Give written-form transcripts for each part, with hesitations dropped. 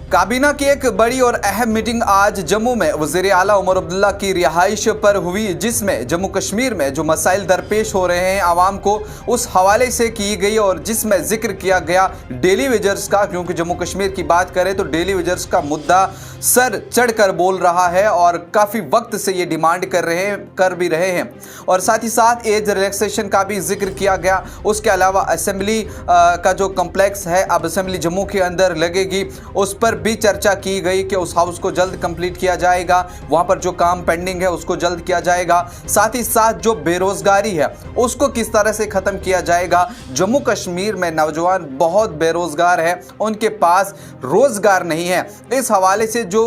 काबीना की एक बड़ी और अहम मीटिंग आज जम्मू में वज़ीर आला उमर अब्दुल्ला की रिहाइश पर हुई, जिसमें जम्मू कश्मीर में जो मसाइल दरपेश हो रहे हैं आवाम को, उस हवाले से की गई और जिसमें जिक्र किया गया डेली वेजर्स का। क्योंकि जम्मू कश्मीर की बात करें तो डेली वेजर्स का मुद्दा सर चढ़कर बोल रहा है और काफ़ी वक्त से ये डिमांड कर भी रहे हैं। और साथ ही साथ एज रिलैक्सेशन का भी जिक्र किया गया। उसके अलावा असेंबली का जो कम्प्लेक्स है अब असेंबली जम्मू के अंदर लगेगी, उस पर भी चर्चा की गई कि उस हाउस को जल्द कंप्लीट किया जाएगा, वहां पर जो काम पेंडिंग है उसको जल्द किया जाएगा। साथ ही साथ जो बेरोजगारी है उसको किस तरह से ख़त्म किया जाएगा। जम्मू कश्मीर में नौजवान बहुत बेरोजगार है, उनके पास रोजगार नहीं है। इस हवाले से जो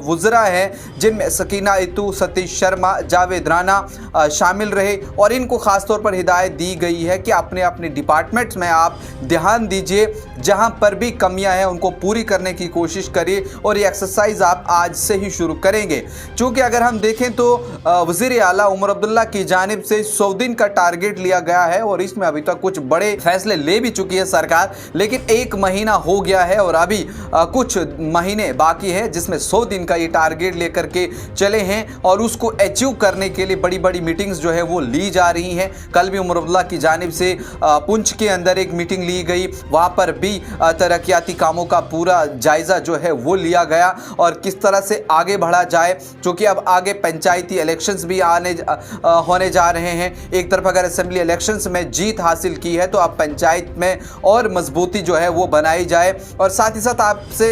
वुज़रा हैं जिनमें सकीना इतू, सतीश शर्मा, जावेद राना शामिल रहे और इनको खासतौर पर हिदायत दी गई है कि अपने अपने डिपार्टमेंट्स में आप ध्यान दीजिए, जहां पर भी कमियां हैं उनको पूरी करने की कोशिश करिए और ये एक्सरसाइज आप आज से ही शुरू करेंगे। चूँकि अगर हम देखें तो वज़ीर आला उमर अब्दुल्ला की जानिब से 100 दिन का टारगेट लिया गया है और इसमें अभी तक कुछ बड़े फैसले ले भी चुकी है सरकार, लेकिन 1 महीना हो गया है और अभी कुछ महीने बाकी है जिसमें 100 दिन का ये टारगेट लेकर के चले हैं और उसको अचीव करने के लिए बड़ी बड़ी मीटिंग्स जो है वो ली जा रही हैं। कल भी उमर अब्दुल्ला की जानिब से पुंछ के अंदर एक मीटिंग ली गई, वहाँ पर भी तरक्याती कामों का पूरा जायज़ा जो है वो लिया गया और किस तरह से आगे बढ़ा जाए। क्योंकि अब आगे पंचायती इलेक्शंस भी होने जा रहे हैं। एक तरफ अगर असेंबली इलेक्शंस में जीत हासिल की है तो अब पंचायत में और मजबूती जो है वो बनाई जाए। और साथ ही साथ आपसे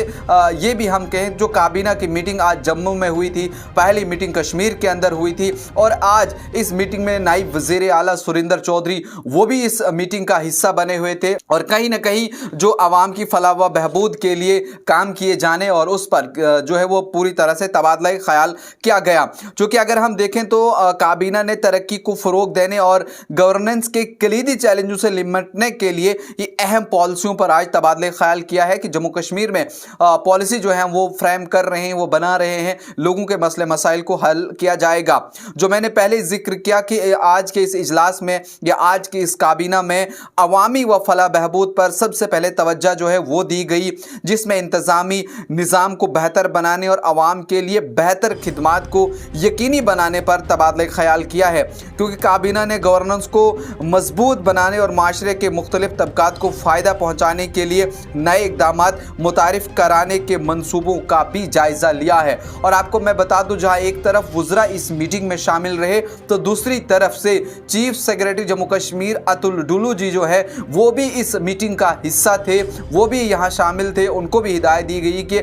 ये भी हम कहें, जो काबीना की मीटिंग आज जम्मू में हुई थी, पहली मीटिंग कश्मीर के अंदर हुई थी और आज इस मीटिंग में नायब वज़ीर आला सुरिंदर चौधरी वो भी इस मीटिंग का हिस्सा बने हुए थे और कहीं ना कहीं जो आवाम की फलाह व बहबूद के लिए काम किए जाने और उस पर जो है वो पूरी तरह से तबादला ख्याल किया गया। क्योंकि अगर हम देखें तो काबीना ने तरक्की को फ़रोग देने और गवर्नेंस के कलीदी चैलेंजों से निपटने के लिए ये अहम पॉलिसियों पर आज तबादला ख्याल किया है कि जम्मू कश्मीर में पॉलिसी जो है वो फ्रेम कर रहे हैं, वो बना रहे हैं, लोगों के मसले मसाइल को हल किया जाएगा। जो मैंने पहले जिक्र किया कि आज के इस इजलास में या आज की इस काबीना में अवामी व फलाह बहबूद पर सबसे पहले तवज्जो जो है वो दी गई, जिसमें इंतज़ामी निज़ाम को बेहतर बनाने और आवाम के लिए बेहतर खिदमात को यकीनी बनाने पर तबादला ख्याल किया है। क्योंकि काबीना ने गवर्नेंस को मजबूत बनाने और माशरे के मुख्तलिफ तबकात को फ़ायदा पहुँचाने के लिए नए इक़दाम मुतारिफ कराने के मंसूबों का भी जायज़ा लिया है। और आपको मैं बता दूं, जहां एक तरफ वुज़रा इस मीटिंग में शामिल रहे तो दूसरी तरफ से चीफ सेक्रेटरी जम्मू कश्मीर अतुल डुलू जी जो है वो भी इस मीटिंग का हिस्सा थे, वो भी यहां शामिल थे। उनको भी हिदायत दी गई कि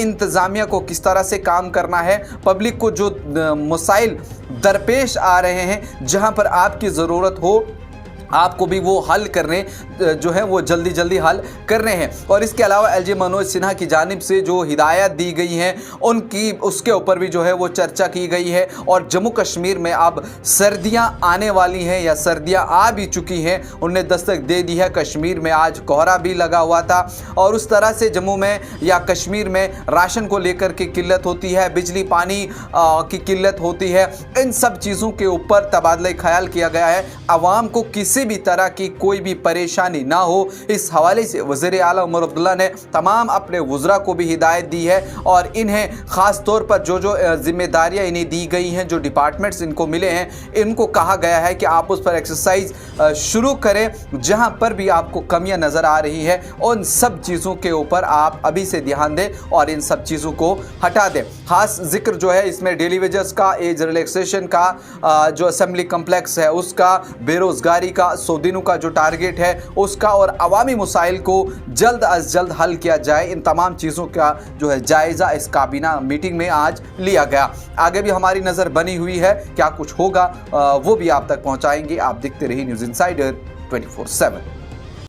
इंतज़ामिया को किस तरह से काम करना है, पब्लिक को जो मसाइल दरपेश आ रहे हैं, जहां पर आपकी ज़रूरत हो आपको भी वो हल करने जो है वो जल्दी जल्दी हल करने हैं। और इसके अलावा एलजी मनोज सिन्हा की जानिब से जो हिदायत दी गई हैं उनकी उसके ऊपर भी जो है वो चर्चा की गई है। और जम्मू कश्मीर में अब सर्दियां आने वाली हैं या सर्दियां आ भी चुकी हैं, उन्हें दस्तक दे दी है। कश्मीर में आज कोहरा भी लगा हुआ था और उस तरह से जम्मू में या कश्मीर में राशन को लेकर के किल्लत होती है, बिजली पानी की किल्लत होती है। इन सब चीज़ों के ऊपर तबादला ख्याल किया गया है, आवाम को किसी भी तरह की कोई भी परेशानी ना हो। इस हवाले से वज़ीर आला उमर अब्दुल्ला ने तमाम अपने वुज़रा को भी हिदायत दी है और इन्हें ख़ास तौर पर जो जिम्मेदारियां इन्हें दी गई हैं, जो डिपार्टमेंट्स इनको मिले हैं, इनको कहा गया है कि आप उस पर एक्सरसाइज शुरू करें। जहां पर भी आपको कमियां नज़र आ रही है उन सब चीज़ों के ऊपर आप अभी से ध्यान दें और इन सब चीज़ों को हटा दें। ख़ास जिक्र जो है इसमें डेली वेजेस का, एज रिलैक्सेशन का, जो असेंबली कम्प्लेक्स है उसका, बेरोज़गारी का, 100 दिनों का जो टारगेट है उसका और अवामी मसाइल को जल्द अज जल्द हल किया जाए। इन तमाम चीज़ों का जो है जायज़ा इस काबीना मीटिंग में आज लिया गया। आगे भी हमारी नज़र बनी हुई है, क्या कुछ होगा वो भी आप तक पहुंचाएंगे। आप देखते रहिए न्यूज़ इनसाइडर 24/7।